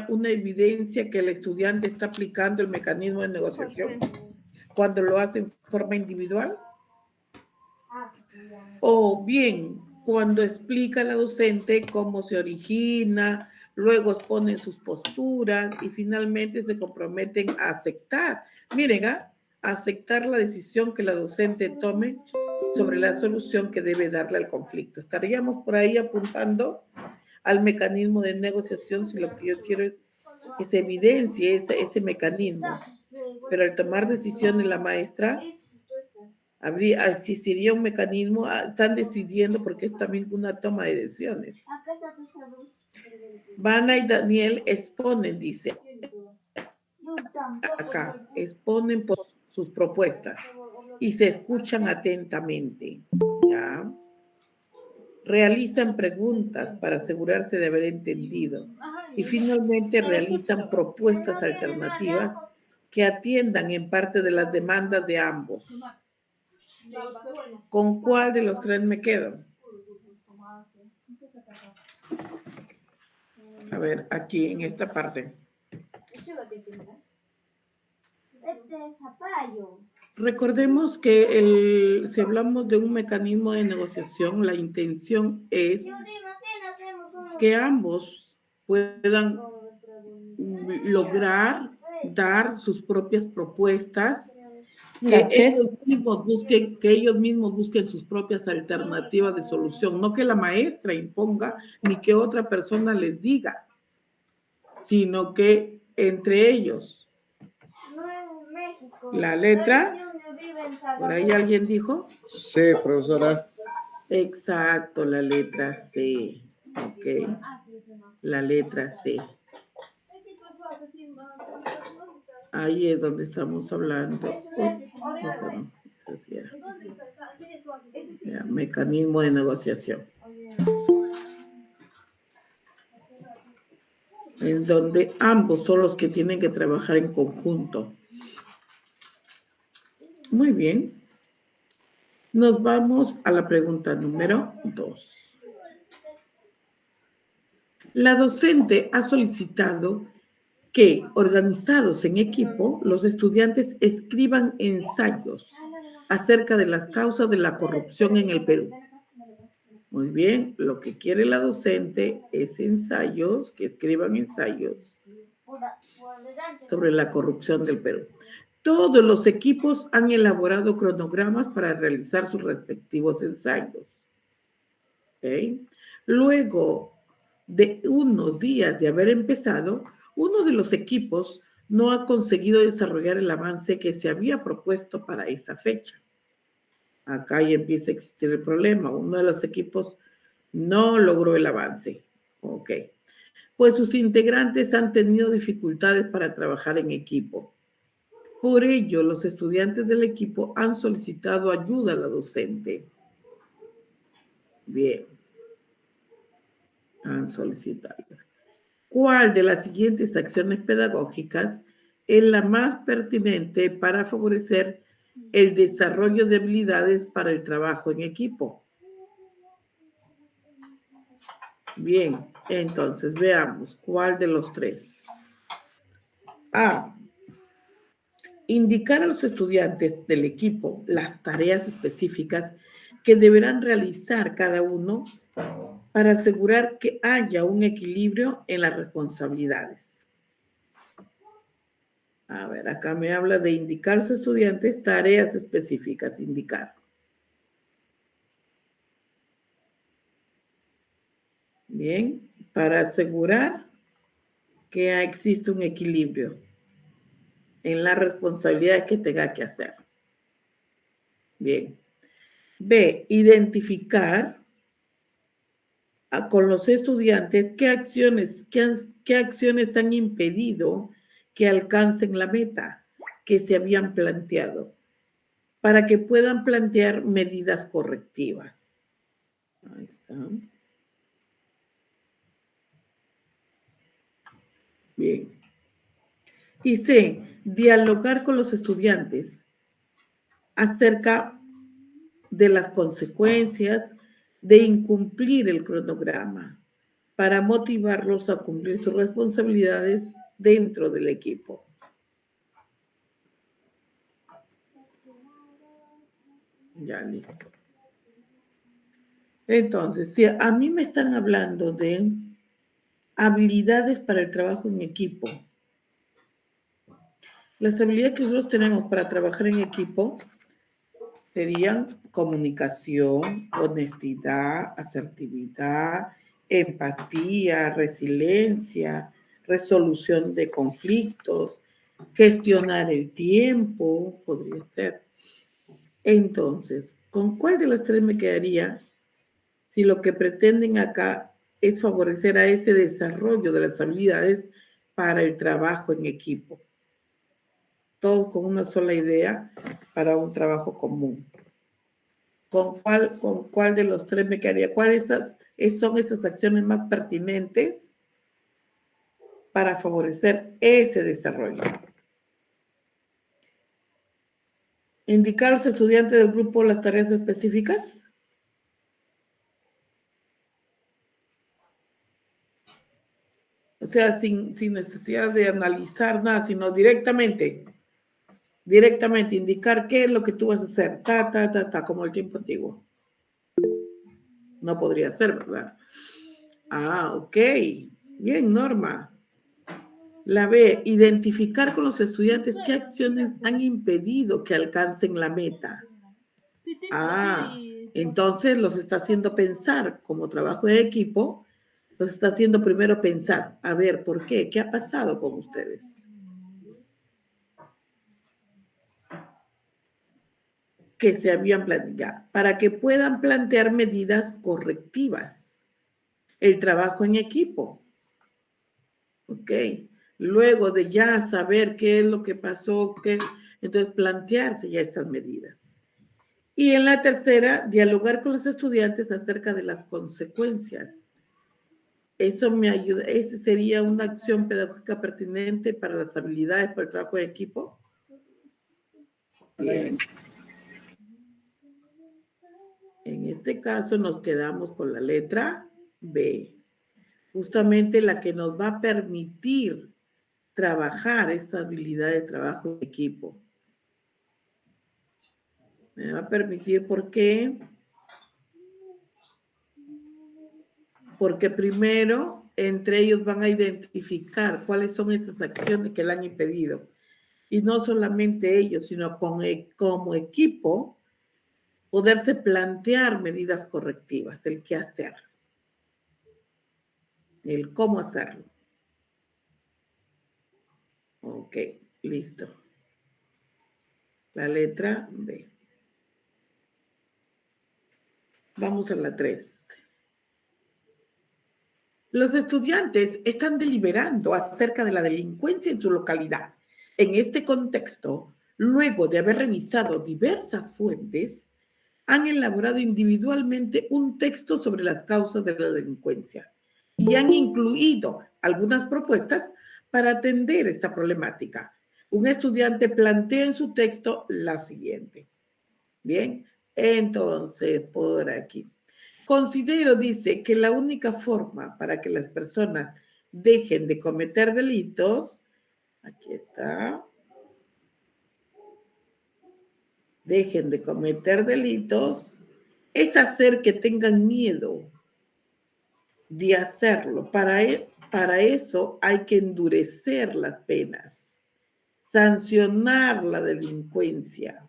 una evidencia que el estudiante está aplicando el mecanismo de negociación cuando lo hace en forma individual? O bien, cuando explica a la docente cómo se origina, luego exponen sus posturas y finalmente se comprometen a aceptar. Miren, aceptar la decisión que la docente tome sobre la solución que debe darle al conflicto. Estaríamos por ahí apuntando al mecanismo de negociación si lo que yo quiero es que se evidencie ese mecanismo. Pero al tomar decisiones la maestra, existiría un mecanismo, están decidiendo porque es también una toma de decisiones. Vanna y Daniel exponen, dice, acá, exponen sus propuestas y se escuchan atentamente, ¿ya? Realizan preguntas para asegurarse de haber entendido y finalmente realizan propuestas alternativas que atiendan en parte de las demandas de ambos. ¿Con cuál de los tres me quedo? A ver, aquí en esta parte. Recordemos que si hablamos de un mecanismo de negociación, la intención es que ambos puedan lograr dar sus propias propuestas, que ellos mismos busquen sus propias alternativas de solución, no que la maestra imponga ni que otra persona les diga, sino que entre ellos. La letra, por ahí alguien dijo. Sí, profesora. Exacto, la letra C. Ok, la letra C. Ahí es donde estamos hablando. Mecanismo de negociación. En donde ambos son los que tienen que trabajar en conjunto. Muy bien. Nos vamos a la pregunta número 2. La docente ha solicitado que, organizados en equipo, los estudiantes escriban ensayos acerca de las causas de la corrupción en el Perú. Muy bien, lo que quiere la docente es ensayos, que escriban ensayos sobre la corrupción del Perú. Todos los equipos han elaborado cronogramas para realizar sus respectivos ensayos. ¿Okay? Luego de unos días de haber empezado, uno de los equipos no ha conseguido desarrollar el avance que se había propuesto para esa fecha. Acá ya empieza a existir el problema. Uno de los equipos no logró el avance. Ok. Pues sus integrantes han tenido dificultades para trabajar en equipo. Por ello, los estudiantes del equipo han solicitado ayuda a la docente. Bien. Han solicitado. ¿Cuál de las siguientes acciones pedagógicas es la más pertinente para favorecer el desarrollo de habilidades para el trabajo en equipo? Bien, entonces veamos cuál de los tres. A. Indicar a los estudiantes del equipo las tareas específicas que deberán realizar cada uno para asegurar que haya un equilibrio en las responsabilidades. A ver, acá me habla de indicar a los estudiantes tareas específicas, indicar. Bien, para asegurar que existe un equilibrio en las responsabilidades que tenga que hacer. Bien. B, identificar con los estudiantes qué acciones han impedido que alcancen la meta que se habían planteado para que puedan plantear medidas correctivas. Ahí está. Bien. Y C, dialogar con los estudiantes acerca de las consecuencias de incumplir el cronograma, para motivarlos a cumplir sus responsabilidades dentro del equipo. Ya, listo. Entonces, si a mí me están hablando de habilidades para el trabajo en equipo, las habilidades que nosotros tenemos para trabajar en equipo serían comunicación, honestidad, asertividad, empatía, resiliencia, resolución de conflictos, gestionar el tiempo, podría ser. Entonces, ¿con cuál de las tres me quedaría si lo que pretenden acá es favorecer a ese desarrollo de las habilidades para el trabajo en equipo? Todos con una sola idea para un trabajo común. ¿Con cuál de los tres me quedaría? ¿Cuáles son esas acciones más pertinentes para favorecer ese desarrollo? ¿Indicar a los estudiantes del grupo las tareas específicas? O sea, sin necesidad de analizar nada, sino directamente indicar qué es lo que tú vas a hacer, como el tiempo antiguo. No podría ser, ¿verdad? Ah, ok. Bien, Norma. La B, identificar con los estudiantes qué acciones han impedido que alcancen la meta. Ah, entonces los está haciendo pensar como trabajo de equipo, los está haciendo primero pensar, a ver, ¿por qué? ¿Qué ha pasado con ustedes? Que se habían planteado, para que puedan plantear medidas correctivas. El trabajo en equipo. ¿Ok? Luego de ya saber qué es lo que pasó, entonces plantearse ya esas medidas. Y en la tercera, dialogar con los estudiantes acerca de las consecuencias. Eso me ayuda, esa sería una acción pedagógica pertinente para las habilidades para el trabajo de equipo. Bien. En este caso nos quedamos con la letra B, justamente la que nos va a permitir trabajar esta habilidad de trabajo de equipo. Me va a permitir, ¿por qué? Porque primero, entre ellos van a identificar cuáles son esas acciones que le han impedido. Y no solamente ellos, sino como equipo, poderse plantear medidas correctivas, el qué hacer, el cómo hacerlo. Ok, listo. La letra B. Vamos a la 3. Los estudiantes están deliberando acerca de la delincuencia en su localidad. En este contexto, luego de haber revisado diversas fuentes, han elaborado individualmente un texto sobre las causas de la delincuencia y han incluido algunas propuestas para atender esta problemática. Un estudiante plantea en su texto la siguiente. Bien, entonces, por aquí. Considero, dice, que la única forma para que las personas dejen de cometer delitos, aquí está, dejen de cometer delitos, es hacer que tengan miedo de hacerlo. Para eso hay que endurecer las penas, sancionar la delincuencia.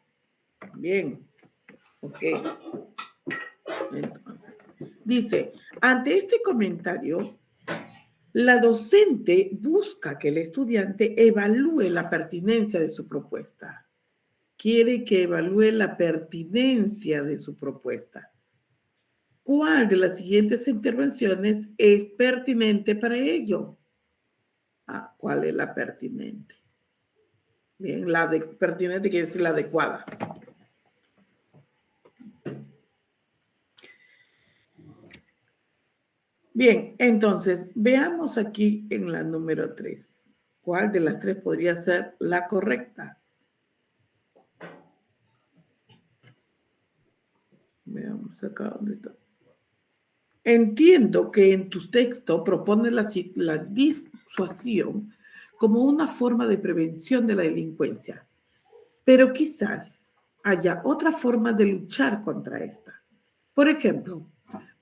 Bien, ok. Entonces, dice, ante este comentario, la docente busca que el estudiante evalúe la pertinencia de su propuesta. Quiere que evalúe la pertinencia de su propuesta. ¿Cuál de las siguientes intervenciones es pertinente para ello? Ah, ¿cuál es la pertinente? Bien, pertinente quiere decir la adecuada. Bien, entonces, veamos aquí en la número 3. ¿Cuál de las tres podría ser la correcta? Veamos acá dónde está. Entiendo que en tu texto propones la disuasión como una forma de prevención de la delincuencia, pero quizás haya otra forma de luchar contra esta. Por ejemplo,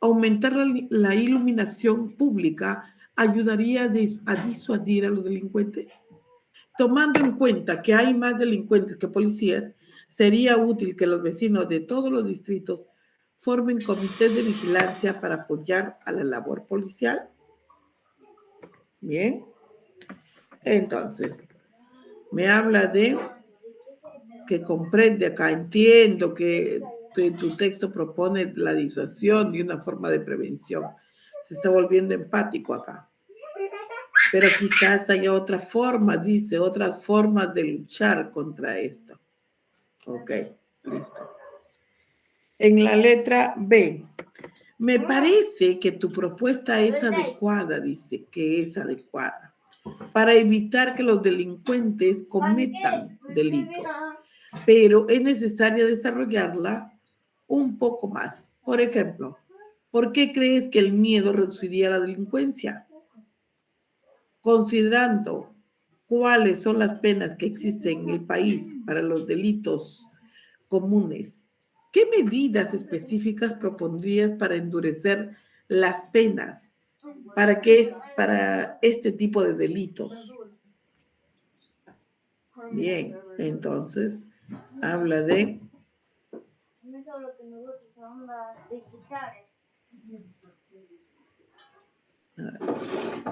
aumentar la iluminación pública ayudaría a disuadir a los delincuentes. Tomando en cuenta que hay más delincuentes que policías, sería útil que los vecinos de todos los distritos formen comités de vigilancia para apoyar a la labor policial. Bien, entonces, me habla de que comprende acá, entiendo que tu texto propone la disuasión y una forma de prevención. Se está volviendo empático acá. Pero quizás haya otra forma, dice, otras formas de luchar contra esto. Ok, listo. En la letra B, me parece que tu propuesta es adecuada, dice, que es adecuada, para evitar que los delincuentes cometan delitos, pero es necesario desarrollarla un poco más. Por ejemplo, ¿por qué crees que el miedo reduciría la delincuencia? Considerando cuáles son las penas que existen en el país para los delitos comunes, ¿qué medidas específicas propondrías para endurecer las penas para este tipo de delitos? Bien, entonces habla de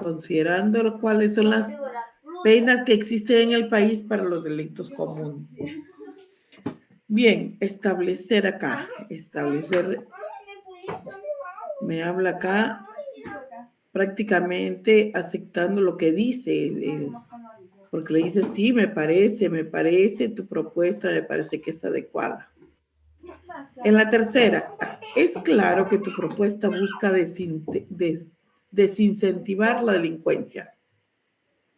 considerando cuáles son las penas que existen en el país para los delitos comunes. Bien, establecer, me habla acá prácticamente aceptando lo que dice, porque le dice, sí, me parece, tu propuesta me parece que es adecuada. En la tercera, es claro que tu propuesta busca desincentivar la delincuencia.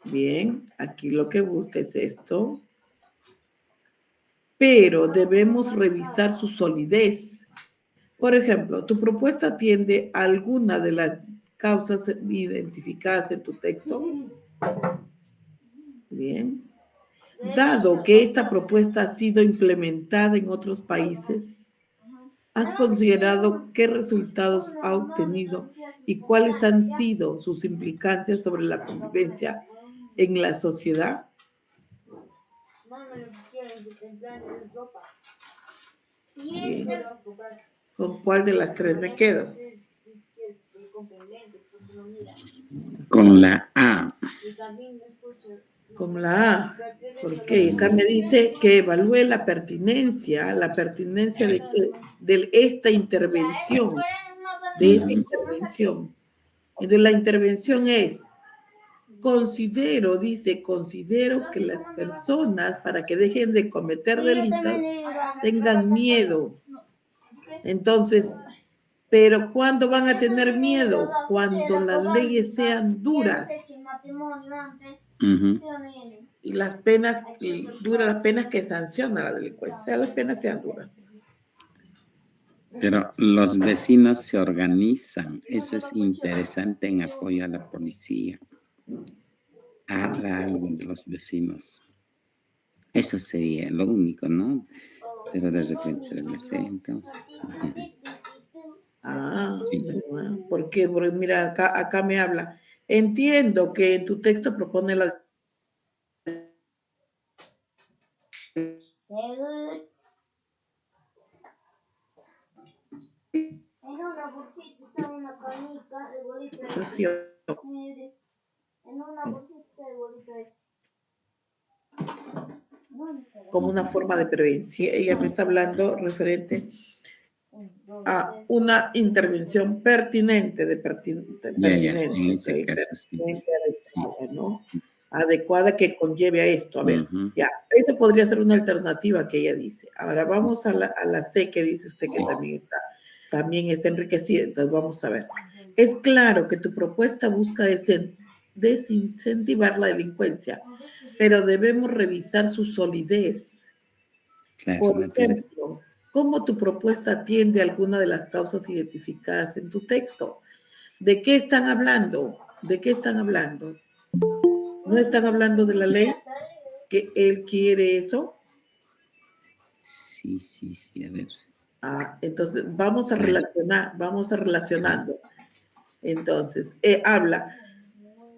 Bien, aquí lo que busca es esto. Pero debemos revisar su solidez. Por ejemplo, ¿tu propuesta atiende a alguna de las causas identificadas en tu texto? Bien. Dado que esta propuesta ha sido implementada en otros países, ¿has considerado qué resultados ha obtenido y cuáles han sido sus implicancias sobre la convivencia en la sociedad? Bien. ¿Con cuál de las tres me quedo? Con la A. Con la A. ¿Por qué? Acá me dice que evalúe la pertinencia de esta intervención. Entonces, la intervención es, considero que las personas, para que dejen de cometer delitos, tengan miedo. Entonces, pero ¿cuándo van a tener miedo? Cuando las leyes sean duras. Y las penas, las penas que sancionan la delincuencia, las penas sean duras. Pero los vecinos se organizan. Eso es interesante en apoyo a la policía. Habla algo de los vecinos. Eso sería lo único, ¿no? Pero de repente se me sé, entonces. Sí. ¿Por qué? Porque mira, acá me habla. Entiendo que en tu texto propone la... como una forma de prevención. Ella me está hablando referente a una intervención pertinente, En ese caso, sí. Adecuada, ¿no? Adecuada que conlleve a esto. A ver, ya, esa podría ser una alternativa que ella dice. Ahora vamos a la C que dice usted que también está enriquecida. Entonces vamos a ver. Es claro que tu propuesta busca desincentivar la delincuencia, pero debemos revisar su solidez. Claro, Por ejemplo, cómo tu propuesta atiende a alguna de las causas identificadas en tu texto. ¿De qué están hablando? ¿De qué están hablando? ¿No están hablando de la ley? ¿Que él quiere eso? Sí, a ver. Entonces vamos a relacionando. Entonces, habla.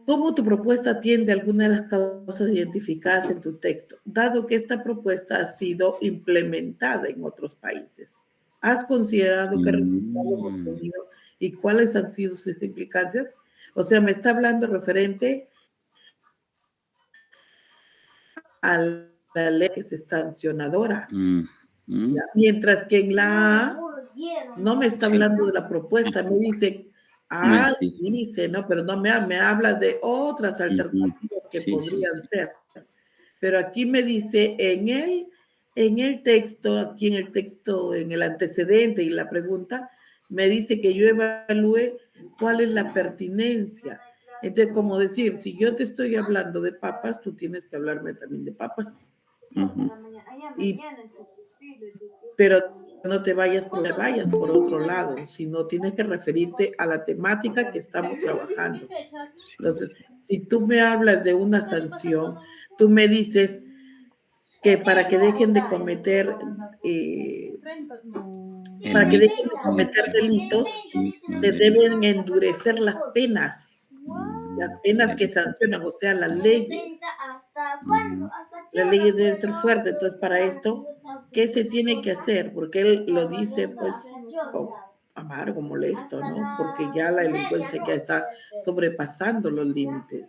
¿Cómo tu propuesta atiende a alguna de las causas identificadas en tu texto, dado que esta propuesta ha sido implementada en otros países? ¿Has considerado qué resultados hemos obtenido y cuáles han sido sus implicancias? O sea, me está hablando referente a la ley que es sancionadora. Mientras que en la A no me está hablando de la propuesta, me dice, dice, no, pero no me habla de otras alternativas que podrían ser. Pero aquí me dice en el texto, aquí en el texto, en el antecedente y la pregunta, me dice que yo evalúe cuál es la pertinencia. Entonces, como decir, si yo te estoy hablando de papas, tú tienes que hablarme también de papas. Pero no te vayas por otro lado, sino tienes que referirte a la temática que estamos trabajando. Entonces, si tú me hablas de una sanción, tú me dices que para que dejen de cometer delitos, se deben endurecer las penas que sancionan, o sea, las leyes. Las leyes deben ser fuertes. Entonces, para esto, ¿qué se tiene que hacer? Porque él lo dice, pues, amargo, molesto, ¿no? Porque ya la delincuencia ya está sobrepasando los límites.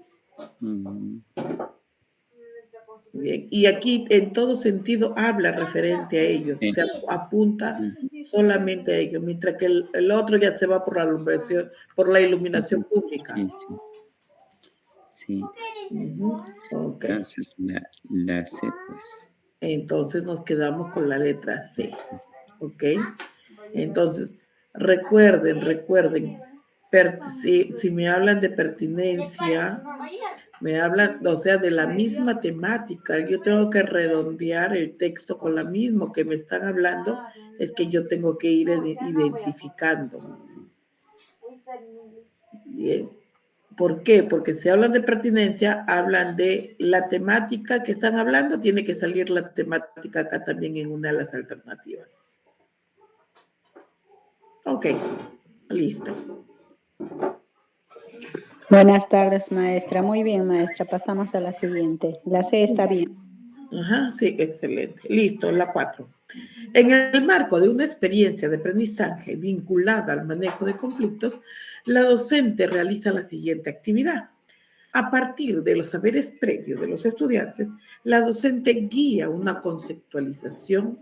Bien. Y aquí, en todo sentido, habla referente a ellos, o sea, apunta solamente a ellos, mientras que el otro ya se va por la iluminación pública. Sí. Okay. Entonces, la C, pues. Entonces nos quedamos con la letra C. ¿Ok? Entonces, recuerden, si me hablan de pertinencia, me hablan, o sea, de la misma temática, yo tengo que redondear el texto con la misma que me están hablando, es que yo tengo que ir identificando. Bien. ¿Por qué? Porque si hablan de pertinencia, hablan de la temática que están hablando, tiene que salir la temática acá también en una de las alternativas. Ok, listo. Buenas tardes, maestra. Muy bien, maestra. Pasamos a la siguiente. La C está bien. Ajá, sí, excelente. Listo, la 4. En el marco de una experiencia de aprendizaje vinculada al manejo de conflictos, la docente realiza la siguiente actividad. A partir de los saberes previos de los estudiantes, la docente guía una conceptualización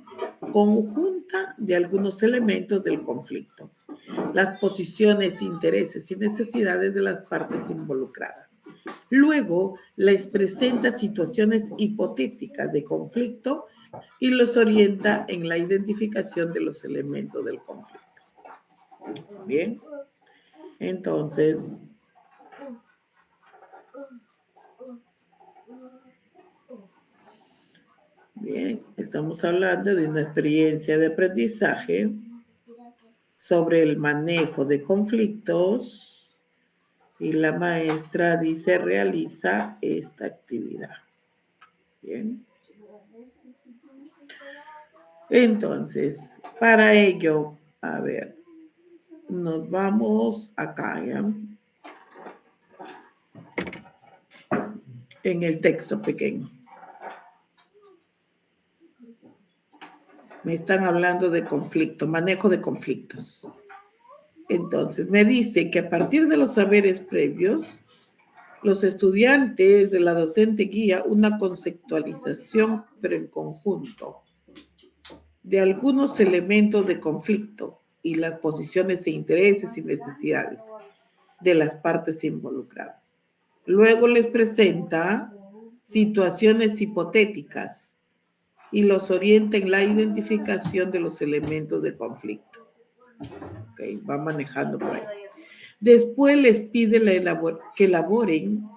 conjunta de algunos elementos del conflicto, las posiciones, intereses y necesidades de las partes involucradas. Luego, les presenta situaciones hipotéticas de conflicto y los orienta en la identificación de los elementos del conflicto. Bien, entonces, bien, estamos hablando de una experiencia de aprendizaje sobre el manejo de conflictos y la maestra dice realiza esta actividad. Bien. Entonces, para ello, a ver, nos vamos acá, ¿ya? En el texto pequeño. Me están hablando de conflicto, manejo de conflictos. Entonces, me dice que a partir de los saberes previos, los estudiantes de la docente guía una conceptualización, pero en conjunto, de algunos elementos de conflicto y las posiciones e intereses y necesidades de las partes involucradas. Luego les presenta situaciones hipotéticas y los orienta en la identificación de los elementos de conflicto. Okay, va manejando por ahí. Después les pide que elaboren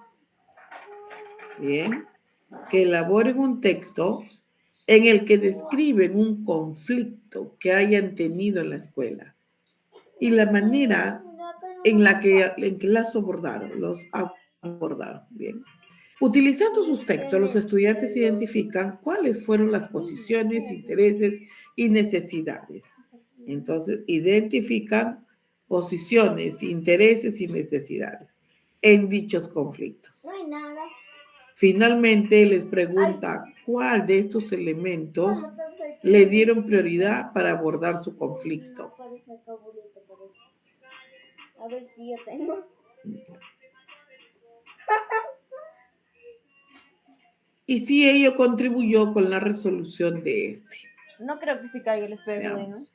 un texto en el que describen un conflicto que hayan tenido en la escuela y la manera en que los abordaron. Bien. Utilizando sus textos, los estudiantes identifican cuáles fueron las posiciones, intereses y necesidades. Entonces, identifican posiciones, intereses y necesidades en dichos conflictos. Finalmente, les pregunta cuál de estos elementos le dieron prioridad para abordar su conflicto. A ver si yo tengo. Y si ello contribuyó con la resolución de este. No creo que se caiga el espejo, Veamos. ¿no?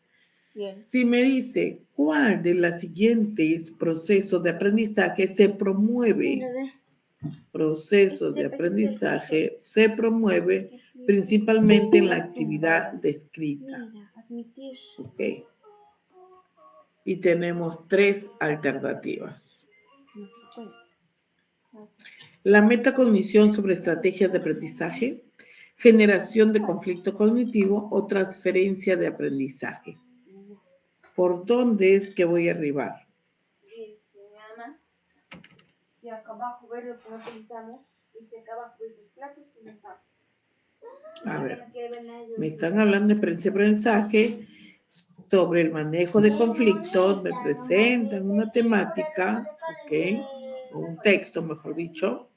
Bien. Si me dice, ¿cuál de los siguientes procesos de aprendizaje se promueve? Procesos de aprendizaje se promueve principalmente en la actividad descrita. Ok. Y tenemos 3 alternativas. La metacognición sobre estrategias de aprendizaje, generación de conflicto cognitivo o transferencia de aprendizaje. ¿Por dónde es que voy a arribar? Sí, llama. Y acá abajo ver lo que necesitamos. Y que acá abajo ver los platos que no están. A ver, me están hablando de aprendizaje sobre el manejo de conflictos, me presentan una temática, ¿ok? O un texto, mejor dicho,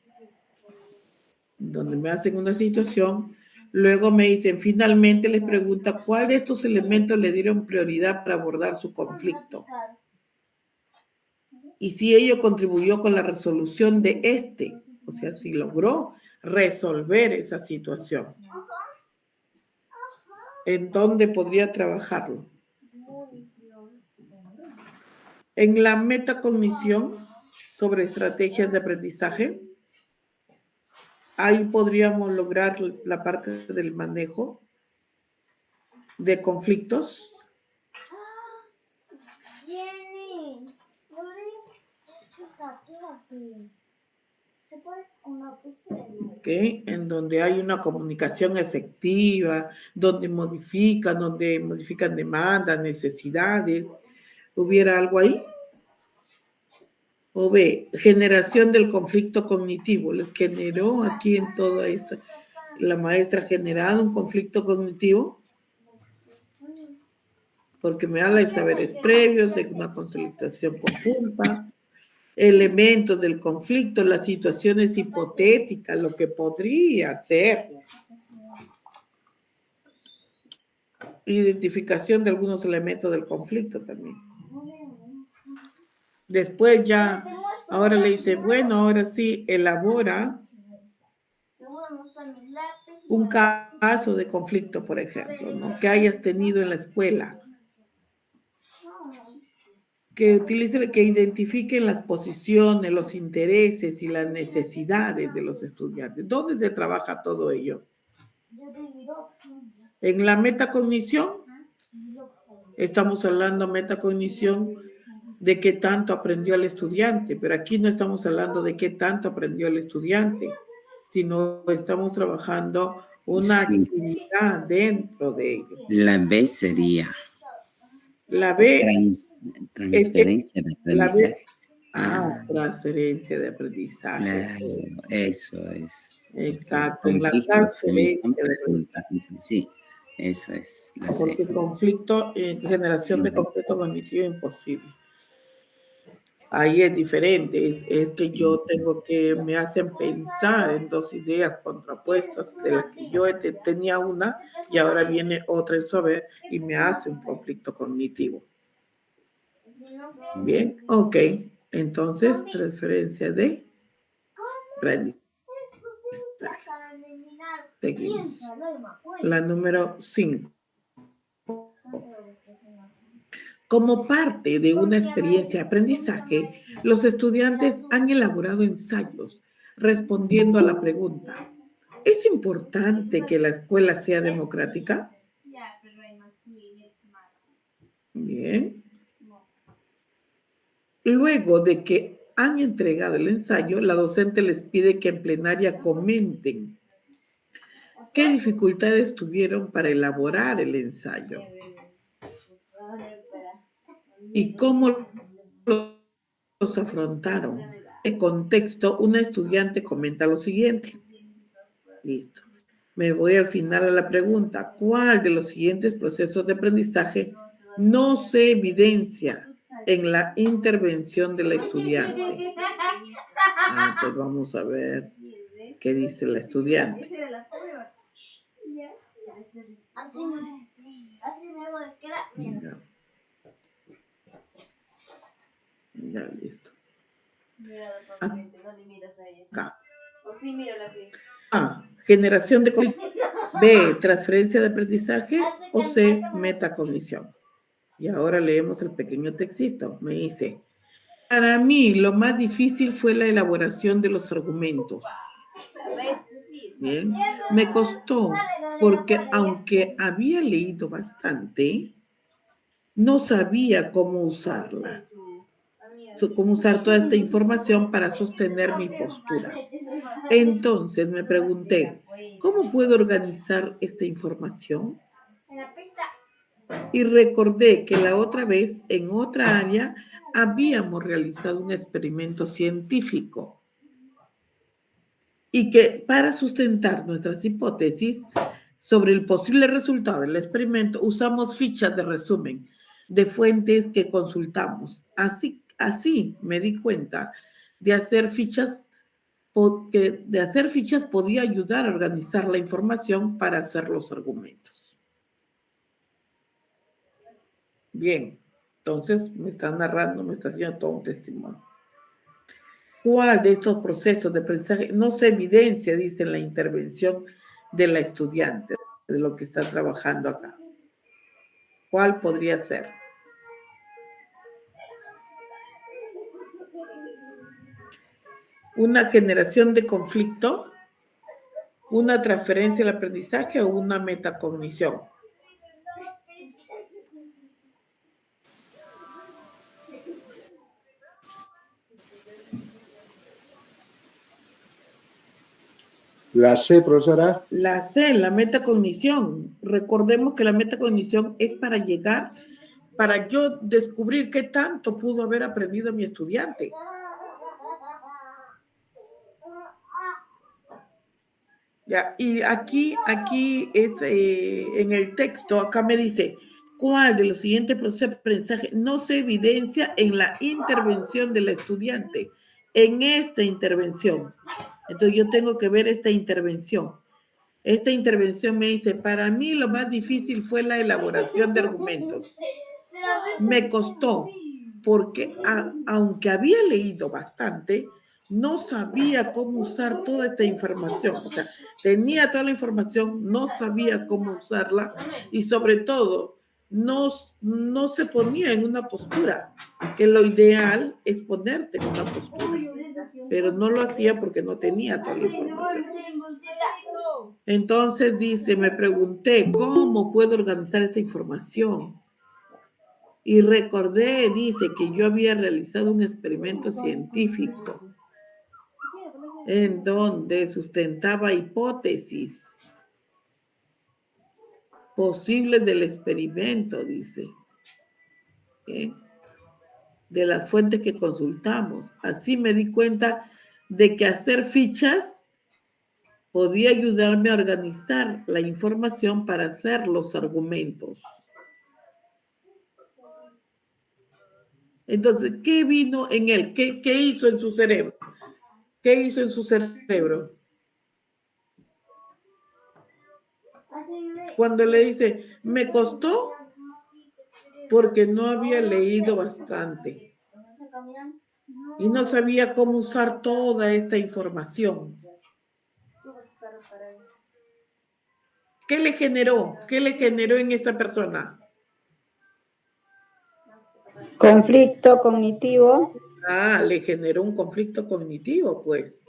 donde me hacen una situación. Luego me dicen, finalmente les pregunta cuál de estos elementos le dieron prioridad para abordar su conflicto. Y si ello contribuyó con la resolución de este, o sea, si logró resolver esa situación. ¿En dónde podría trabajarlo? En la metacognición sobre estrategias de aprendizaje. Ahí podríamos lograr la parte del manejo de conflictos. Jenny, ¿Okay? En donde hay una comunicación efectiva, donde modifican demandas, necesidades. ¿Hubiera algo ahí? O B, generación del conflicto cognitivo. Les generó aquí en toda esta, la maestra ha generado un conflicto cognitivo porque me habla de saberes previos, de una consolidación conjunta, elementos del conflicto, las situaciones hipotéticas, lo que podría ser. Identificación de algunos elementos del conflicto también. Después ya, ahora le dice, bueno, ahora sí, elabora un caso de conflicto, por ejemplo, ¿no? Que hayas tenido en la escuela. Que identifiquen las posiciones, los intereses y las necesidades de los estudiantes. ¿Dónde se trabaja todo ello? En la metacognición. Estamos hablando metacognición de qué tanto aprendió el estudiante, pero aquí no estamos hablando de qué tanto aprendió el estudiante, sino estamos trabajando una actividad dentro de ello. La B sería la B transferencia de aprendizaje. Transferencia de aprendizaje. Claro, eso es. Exacto, en la transferencia de aprendizaje. Sí, eso es. Porque conflicto, generación de conflicto cognitivo imposible. Ahí es diferente, es que yo me hacen pensar en dos ideas contrapuestas, de las que yo tenía una y ahora viene otra en su haber y me hace un conflicto cognitivo. Bien, ok. Entonces, transferencia de aprendizaje. Seguimos. La número 5. Como parte de una experiencia de aprendizaje, los estudiantes han elaborado ensayos respondiendo a la pregunta: ¿es importante que la escuela sea democrática? Bien. Luego de que han entregado el ensayo, la docente les pide que en plenaria comenten ¿Qué dificultades tuvieron para elaborar el ensayo? ¿Y cómo los afrontaron? En este contexto, una estudiante comenta lo siguiente. Listo. Me voy al final a la pregunta. ¿Cuál de los siguientes procesos de aprendizaje no se evidencia en la intervención de la estudiante? Pues vamos a ver qué dice la estudiante. Ya listo. Acá. Generación de conflicto. B, transferencia de aprendizaje. O C, metacognición. Y ahora leemos el pequeño textito. Me dice, para mí lo más difícil fue la elaboración de los argumentos. Bien, me costó porque aunque había leído bastante, no sabía cómo usarla. Cómo usar toda esta información para sostener mi postura. Entonces me pregunté, ¿cómo puedo organizar esta información? Y recordé que la otra vez, en otra área, habíamos realizado un experimento científico y que para sustentar nuestras hipótesis sobre el posible resultado del experimento usamos fichas de resumen de fuentes que consultamos. Así me di cuenta de hacer fichas podía ayudar a organizar la información para hacer los argumentos. Bien, entonces me están narrando, me está haciendo todo un testimonio. ¿Cuál de estos procesos de aprendizaje no se evidencia, dice, en la intervención de la estudiante, de lo que está trabajando acá? ¿Cuál podría ser? ¿Una generación de conflicto? ¿Una transferencia al aprendizaje o una metacognición? La C, profesora. La C, la metacognición. Recordemos que la metacognición es para llegar, para yo descubrir qué tanto pudo haber aprendido mi estudiante. Ya, y aquí en el texto, acá me dice, ¿cuál de los siguientes procesos de aprendizaje no se evidencia en la intervención del estudiante? En esta intervención. Entonces yo tengo que ver esta intervención. Esta intervención me dice, para mí lo más difícil fue la elaboración de argumentos. Me costó, porque aunque había leído bastante, no sabía cómo usar toda esta información. O sea, tenía toda la información, no sabía cómo usarla y sobre todo no se ponía en una postura, que lo ideal es ponerte en una postura, pero no lo hacía porque no tenía toda la información. Entonces dice, me pregunté, ¿cómo puedo organizar esta información? Y recordé, dice, que yo había realizado un experimento científico en donde sustentaba hipótesis posibles del experimento, dice, de las fuentes que consultamos. Así me di cuenta de que hacer fichas podía ayudarme a organizar la información para hacer los argumentos. Entonces, ¿qué vino en él? ¿Qué hizo en su cerebro? ¿Qué hizo en su cerebro? Cuando le dice, me costó porque no había leído bastante y no sabía cómo usar toda esta información. ¿Qué le generó? ¿Qué le generó en esta persona? Conflicto cognitivo. Le generó un conflicto cognitivo, pues.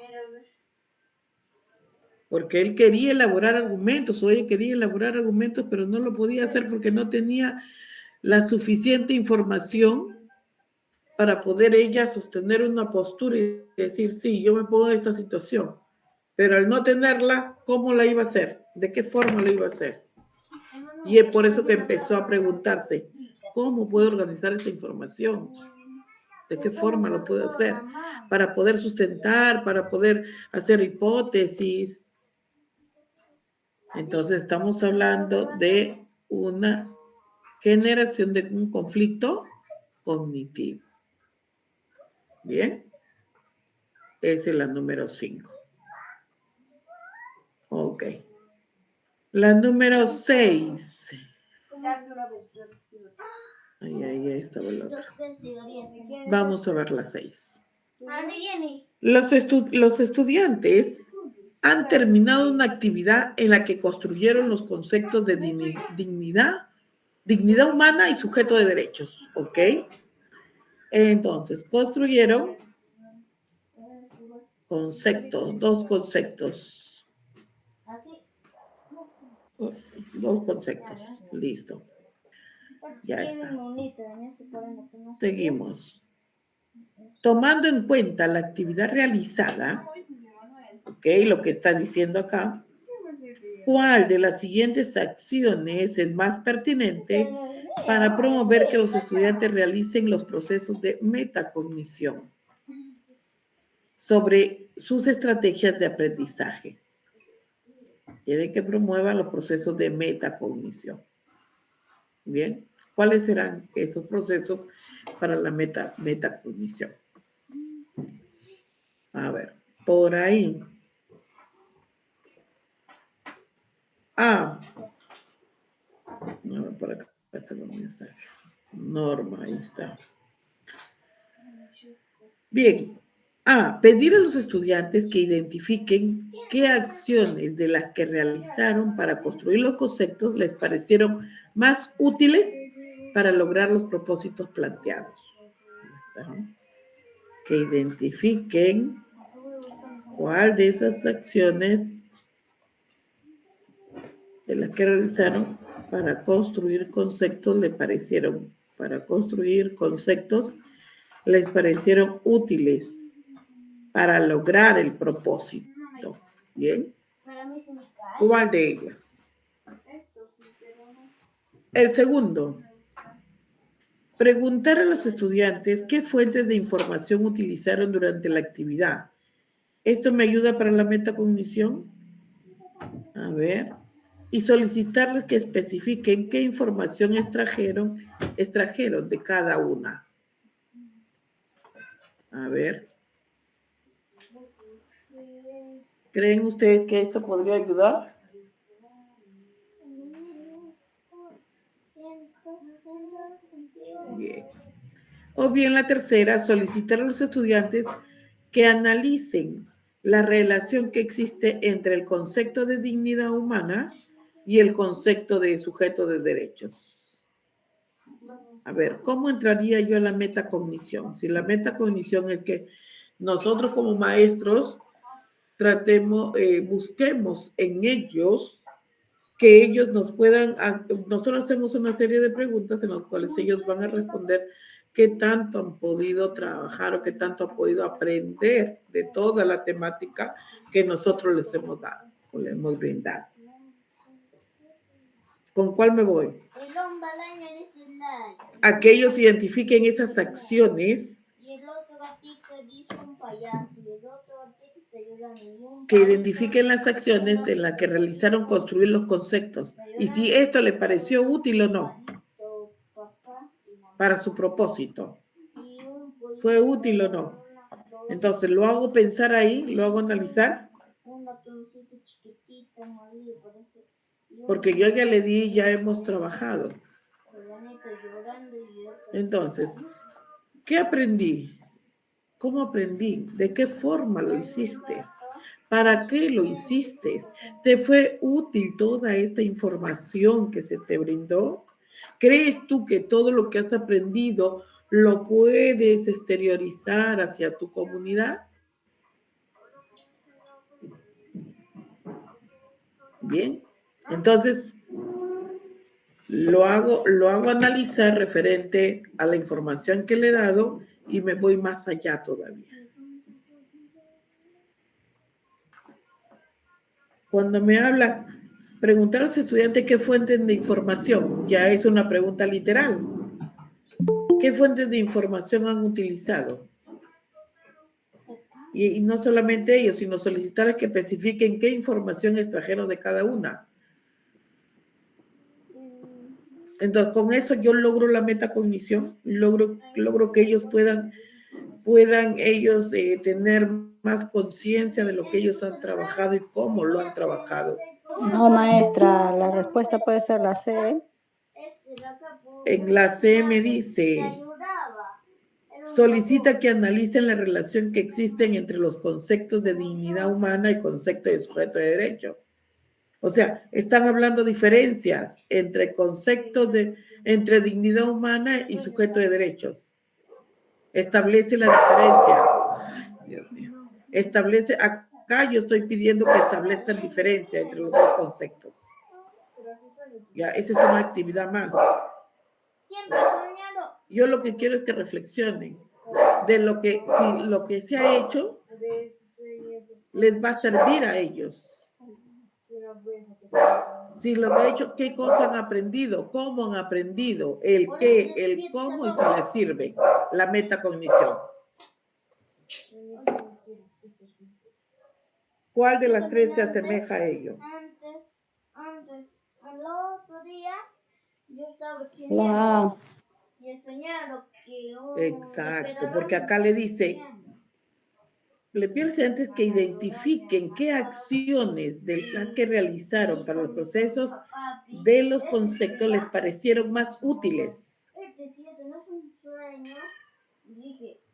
Porque él quería elaborar argumentos, o ella quería elaborar argumentos, pero no lo podía hacer porque no tenía la suficiente información para poder ella sostener una postura y decir, sí, yo me pongo en esta situación. Pero al no tenerla, ¿cómo la iba a hacer? ¿De qué forma lo iba a hacer? Y es por eso que empezó a preguntarse, ¿cómo puedo organizar esta información? ¿De qué forma lo puedo hacer? Para poder sustentar, para poder hacer hipótesis. Entonces estamos hablando de una generación de un conflicto cognitivo. Bien, esa es la número 5. Ok. La número 6. Ahí estaba la otra. Vamos a ver la 6. Los estudiantes han terminado una actividad en la que construyeron los conceptos de dignidad humana y sujeto de derechos, ¿ok? Entonces, construyeron conceptos, dos conceptos. Dos conceptos, listo. Ya está. Seguimos. Tomando en cuenta la actividad realizada, ¿ok? Lo que está diciendo acá, ¿cuál de las siguientes acciones es más pertinente para promover que los estudiantes realicen los procesos de metacognición sobre sus estrategias de aprendizaje? Quiere que promuevan los procesos de metacognición. Bien, ¿cuáles serán esos procesos para la metacognición? A ver, por ahí. No, por acá están los mensajes. Norma, ahí está. Bien. Pedir a los estudiantes que identifiquen qué acciones de las que realizaron para construir los conceptos les parecieron más útiles para lograr los propósitos planteados. Que identifiquen cuál de esas acciones de las que realizaron para construir conceptos les parecieron útiles para lograr el propósito. ¿Bien? ¿Cuál de ellas? El segundo, preguntar a los estudiantes qué fuentes de información utilizaron durante la actividad. ¿Esto me ayuda para la metacognición? A ver. Y solicitarles que especifiquen qué información extrajeron de cada una. A ver. ¿Creen ustedes que esto podría ayudar? Bien. O bien la tercera, solicitar a los estudiantes que analicen la relación que existe entre el concepto de dignidad humana y el concepto de sujeto de derechos. A ver, ¿cómo entraría yo a la metacognición? Si la metacognición es que nosotros como maestros busquemos en ellos que ellos nos puedan, nosotros hacemos una serie de preguntas en las cuales ellos van a responder qué tanto han podido trabajar o qué tanto han podido aprender de toda la temática que nosotros les hemos dado o les hemos brindado. ¿Con cuál me voy? A que ellos identifiquen esas acciones que identifiquen las acciones en las que realizaron construir los conceptos y si esto le pareció útil o no para su propósito. ¿Fue útil o no? Entonces, lo hago pensar ahí, lo hago analizar. Porque yo ya le di, ya hemos trabajado. Entonces, ¿qué aprendí? ¿Cómo aprendí? ¿De qué forma lo hiciste? ¿Para qué lo hiciste? ¿Te fue útil toda esta información que se te brindó? ¿Crees tú que todo lo que has aprendido lo puedes exteriorizar hacia tu comunidad? Bien, entonces lo hago analizar referente a la información que le he dado y me voy más allá todavía. Cuando me habla Preguntar a los estudiantes qué fuentes de información, ya es una pregunta literal. ¿Qué fuentes de información han utilizado? Y no solamente ellos, sino solicitarles que especifiquen qué información extrajeron de cada una. Entonces, con eso yo logro la metacognición, logro que ellos puedan ellos tener más conciencia de lo que ellos han trabajado y cómo lo han trabajado. No, maestra, la respuesta puede ser la C. En la C me dice, solicita que analicen la relación que existen entre los conceptos de dignidad humana y concepto de sujeto de derecho. O sea, están hablando diferencias entre conceptos entre dignidad humana y sujeto de derechos. Establece la diferencia. Dios mío. Establece, acá yo estoy pidiendo que establezcan diferencia entre los dos conceptos. Ya, esa es una actividad más. Yo lo que quiero es que reflexionen de lo que, si lo que se ha hecho les va a servir a ellos. Si lo que ha hecho, qué cosas han aprendido, cómo han aprendido, el qué, el cómo y si les sirve la metacognición. ¿Cuál de las tres se asemeja a ello? Antes, el otro día, yo estaba La chineando y he soñado que Exacto, porque acá le dice, le pide antes que identifiquen qué acciones de las que realizaron para los procesos de los conceptos les parecieron más útiles.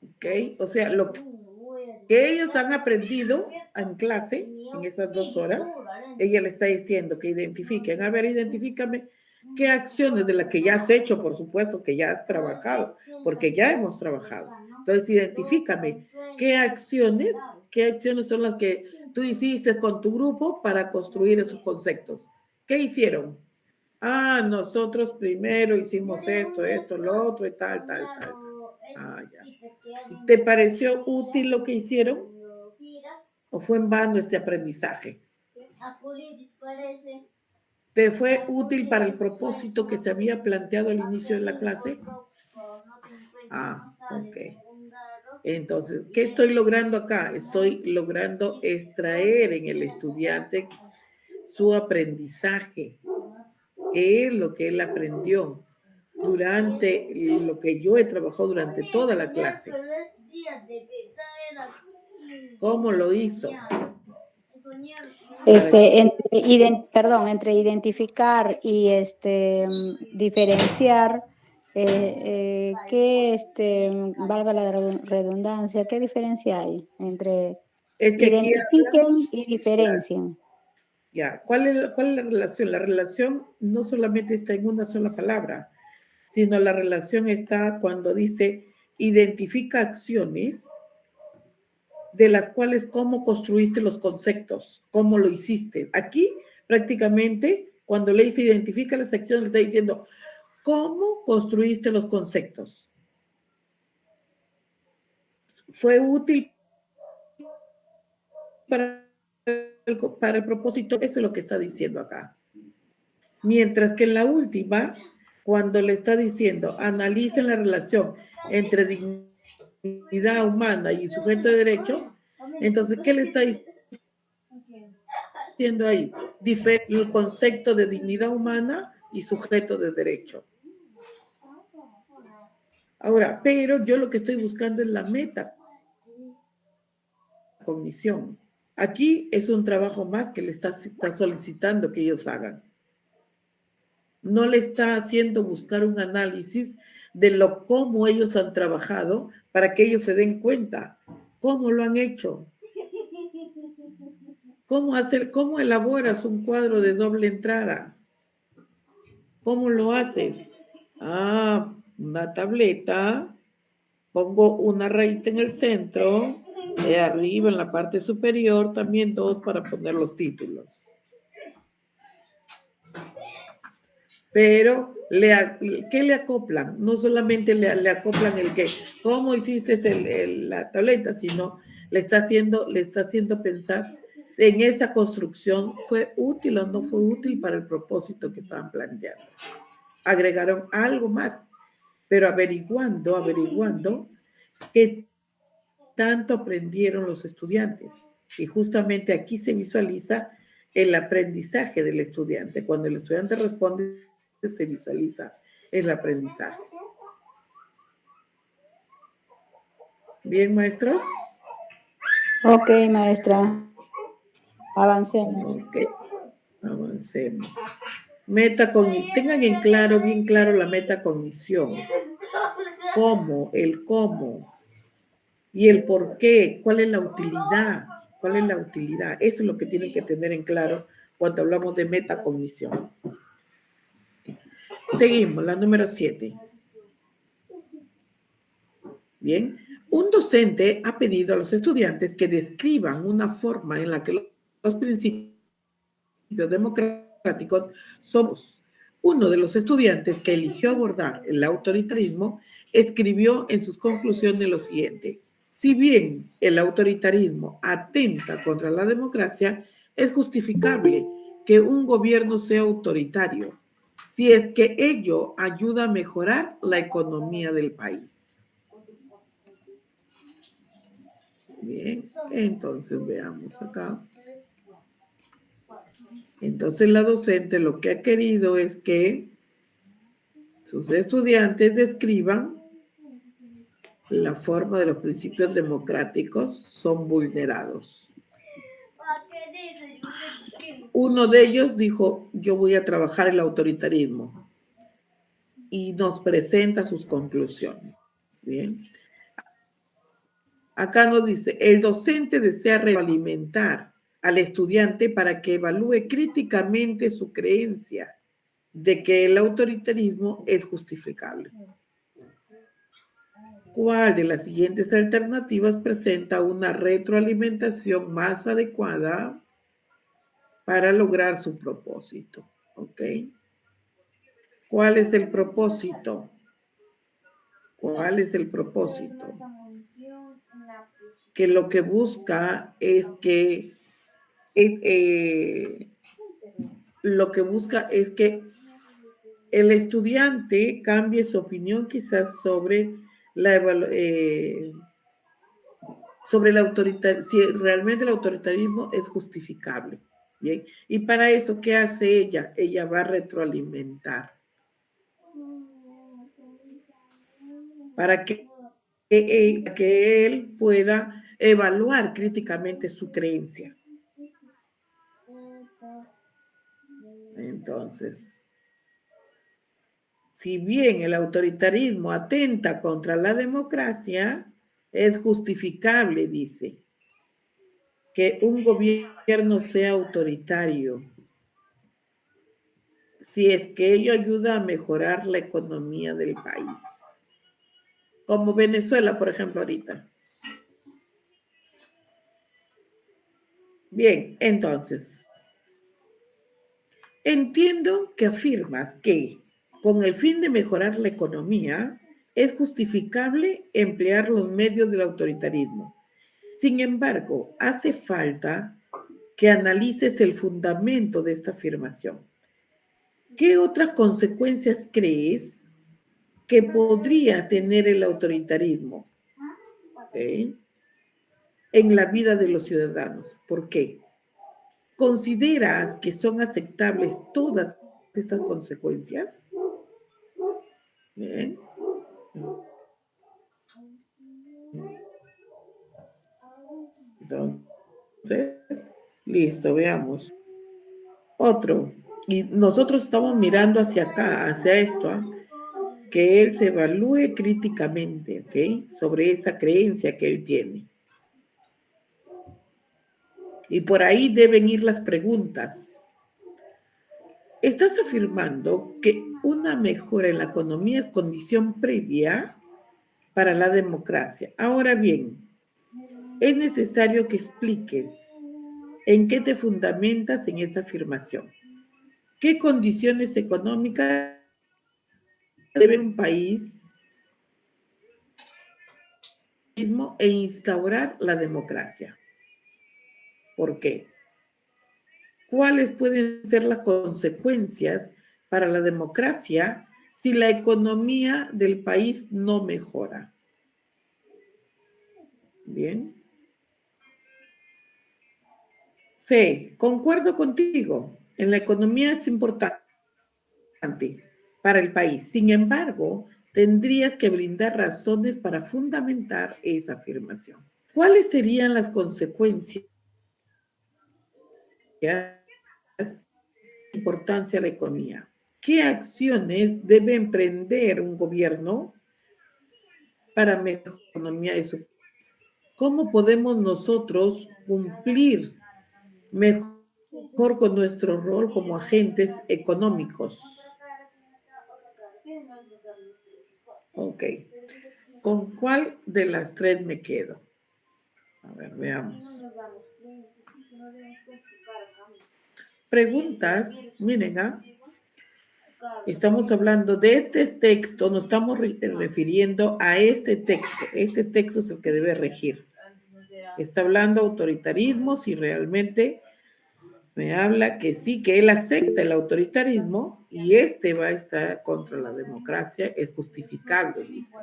¿Ok? O sea, lo que ellos han aprendido en clase, en esas 2 horas, ella le está diciendo que identifiquen. A ver, identifícame qué acciones de las que ya has hecho, por supuesto, que ya has trabajado, porque ya hemos trabajado. Entonces, identifícame qué acciones son las que tú hiciste con tu grupo para construir esos conceptos. ¿Qué hicieron? Ah, nosotros primero hicimos esto, lo otro y tal. Ah, ya. ¿Te pareció útil lo que hicieron? ¿O fue en vano este aprendizaje? ¿Te fue útil para el propósito que se había planteado al inicio de la clase? Ah, ok. Entonces, ¿qué estoy logrando acá? Estoy logrando extraer en el estudiante su aprendizaje. ¿Qué es lo que él aprendió durante lo que yo he trabajado durante toda la clase? ¿Cómo lo hizo? Entre identificar y diferenciar, valga la redundancia, ¿qué diferencia hay entre Es que aquí identifiquen y diferencien? Ya, ¿cuál es la relación? La relación no solamente está en una sola palabra, sino la relación está cuando dice identifica acciones de las cuales cómo construiste los conceptos, cómo lo hiciste. Aquí prácticamente cuando le dice identifica las acciones, le está diciendo cómo construiste los conceptos. ¿Fue útil para el propósito? Eso es lo que está diciendo acá. Mientras que en la última, cuando le está diciendo, analicen la relación entre dignidad humana y sujeto de derecho, entonces, ¿qué le está diciendo ahí? El concepto de dignidad humana y sujeto de derecho. Ahora, pero yo lo que estoy buscando es la metacognición. Aquí es un trabajo más que le está solicitando que ellos hagan. No le está haciendo buscar un análisis de cómo ellos han trabajado para que ellos se den cuenta cómo lo han hecho. ¿Cómo elaboras un cuadro de doble entrada? ¿Cómo lo haces? Ah, una tableta, pongo una rayita en el centro, arriba en la parte superior también 2 para poner los títulos. Pero, ¿qué le acoplan? No solamente le acoplan el qué, cómo hiciste la tableta, sino le está haciendo pensar en esa construcción fue útil o no fue útil para el propósito que estaban planteando. Agregaron algo más, pero averiguando qué tanto aprendieron los estudiantes. Y justamente aquí se visualiza el aprendizaje del estudiante. Cuando el estudiante responde, se visualiza el aprendizaje. ¿Bien, maestros? Ok, maestra. Avancemos. Ok, avancemos. Tengan en claro, bien claro la metacognición. ¿Cómo? El cómo. Y el por qué. ¿Cuál es la utilidad? ¿Cuál es la utilidad? Eso es lo que tienen que tener en claro cuando hablamos de metacognición. Seguimos, la número 7. Bien. Un docente ha pedido a los estudiantes que describan una forma en la que los principios democráticos somos. Uno de los estudiantes que eligió abordar el autoritarismo escribió en sus conclusiones lo siguiente: si bien el autoritarismo atenta contra la democracia, es justificable que un gobierno sea autoritario si es que ello ayuda a mejorar la economía del país. Bien, entonces veamos acá. Entonces la docente lo que ha querido es que sus estudiantes describan la forma de los principios democráticos son vulnerados. Uno de ellos dijo, yo voy a trabajar el autoritarismo, y nos presenta sus conclusiones. Bien. Acá nos dice, el docente desea retroalimentar al estudiante para que evalúe críticamente su creencia de que el autoritarismo es justificable. ¿Cuál de las siguientes alternativas presenta una retroalimentación más adecuada para lograr su propósito? ¿Ok? ¿Cuál es el propósito? ¿Cuál es el propósito? Que lo que busca es que el estudiante cambie su opinión quizás sobre sobre el autoritarismo, si realmente el autoritarismo es justificable. Bien, y para eso, ¿qué hace ella? Ella va a retroalimentar. Para que él pueda evaluar críticamente su creencia. Entonces, si bien el autoritarismo atenta contra la democracia, es justificable, dice, que un gobierno sea autoritario, si es que ello ayuda a mejorar la economía del país. Como Venezuela, por ejemplo, ahorita. Bien, entonces, entiendo que afirmas que, con el fin de mejorar la economía, es justificable emplear los medios del autoritarismo. Sin embargo, hace falta que analices el fundamento de esta afirmación. ¿Qué otras consecuencias crees que podría tener el autoritarismo en la vida de los ciudadanos? ¿Por qué? ¿Consideras que son aceptables todas estas consecuencias? Bien. Entonces, listo, veamos. Otro. Y nosotros estamos mirando hacia acá, hacia esto, que él se evalúe críticamente, ¿ok? Sobre esa creencia que él tiene. Y por ahí deben ir las preguntas. ¿Estás afirmando que una mejora en la economía es condición previa para la democracia? Ahora bien, es necesario que expliques en qué te fundamentas en esa afirmación. ¿Qué condiciones económicas debe un país e instaurar la democracia? ¿Por qué? ¿cuáles pueden ser las consecuencias para la democracia si la economía del país no mejora? Bien. C, concuerdo contigo. En la economía es importante para el país. Sin embargo, tendrías que brindar razones para fundamentar esa afirmación. ¿Cuáles serían las consecuencias de importancia a la economía? ¿Qué acciones debe emprender un gobierno para mejorar la economía de su país? ¿Cómo podemos nosotros cumplir mejor con nuestro rol como agentes económicos? Ok. ¿Con cuál de las tres me quedo? A ver, veamos. Preguntas, miren, estamos hablando de este texto, nos estamos refiriendo a este texto. Este texto es el que debe regir. Está hablando autoritarismo, si realmente me habla que sí, que él acepta el autoritarismo y este va a estar contra la democracia, es justificable, dice.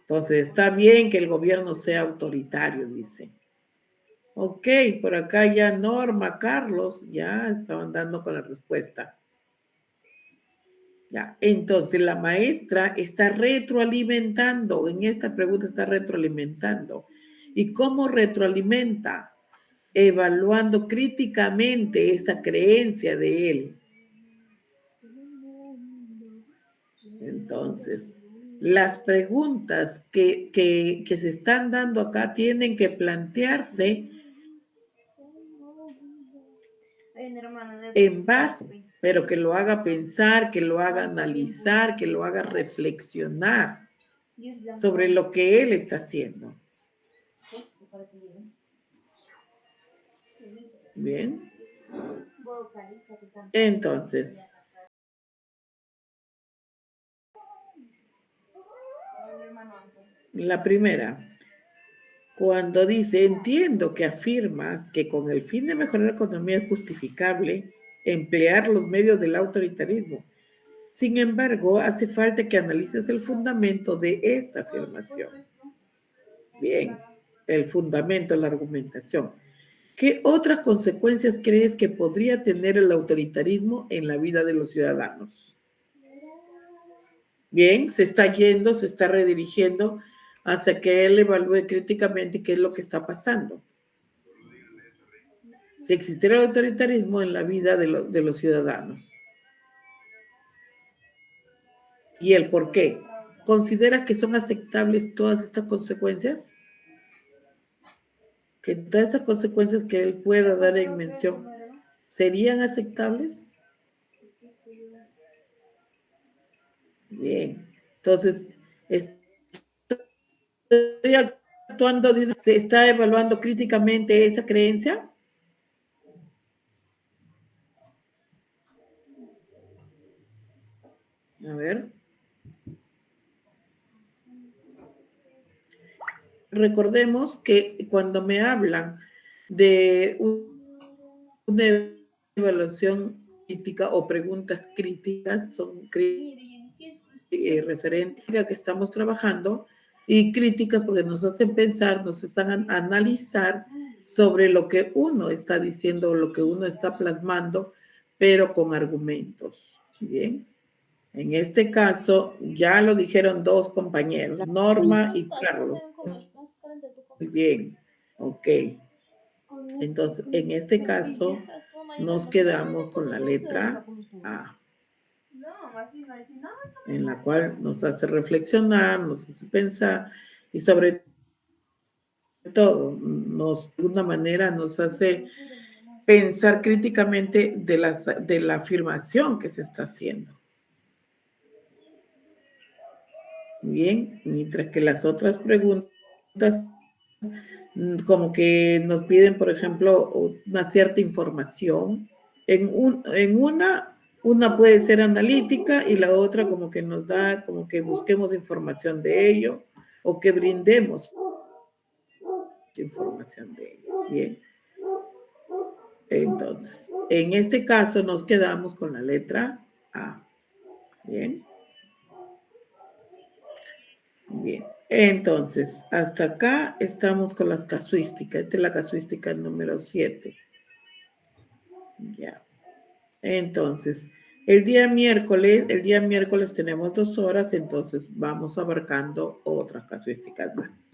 Entonces, está bien que el gobierno sea autoritario, dice. Ok, por acá ya Norma, Carlos, ya estaban dando con la respuesta. Ya, entonces la maestra está retroalimentando, en esta pregunta está retroalimentando. ¿Y cómo retroalimenta? Evaluando críticamente esa creencia de él. Entonces, las preguntas que se están dando acá tienen que plantearse en base, pero que lo haga pensar, que lo haga analizar, que lo haga reflexionar sobre lo que él está haciendo. Bien. Entonces, la primera, cuando dice, entiendo que afirmas que con el fin de mejorar la economía es justificable emplear los medios del autoritarismo. Sin embargo, hace falta que analices el fundamento de esta afirmación. Bien, el fundamento, la argumentación. ¿Qué otras consecuencias crees que podría tener el autoritarismo en la vida de los ciudadanos? Bien, se está yendo, se está redirigiendo hacia que él evalúe críticamente qué es lo que está pasando. Si existiera autoritarismo en la vida de los ciudadanos. ¿Y el por qué? ¿Consideras que son aceptables todas estas consecuencias? Que todas esas consecuencias que él pueda dar en mención, ¿serían aceptables? Bien, entonces, estoy actuando, ¿se está evaluando críticamente esa creencia? A ver. Recordemos que cuando me hablan de una evaluación crítica o preguntas críticas, son referentes a que estamos trabajando y críticas porque nos hacen pensar, nos están a analizar sobre lo que uno está diciendo, lo que uno está plasmando, pero con argumentos. Bien. En este caso, ya lo dijeron dos compañeros, Norma y Carlos. Muy bien, ok. Entonces, en este caso, nos quedamos con la letra A, en la cual nos hace reflexionar, nos hace pensar y sobre todo, de una manera nos hace pensar críticamente de la afirmación que se está haciendo. Bien, mientras que las otras preguntas como que nos piden, por ejemplo, una cierta información. En una puede ser analítica y la otra como que nos da, como que busquemos información de ello o que brindemos información de ello. Bien. Entonces, en este caso nos quedamos con la letra A. Bien. Bien. Entonces, hasta acá estamos con las casuísticas. Esta es la casuística número 7. Ya. Entonces, el día miércoles tenemos 2 horas, entonces vamos abarcando otras casuísticas más.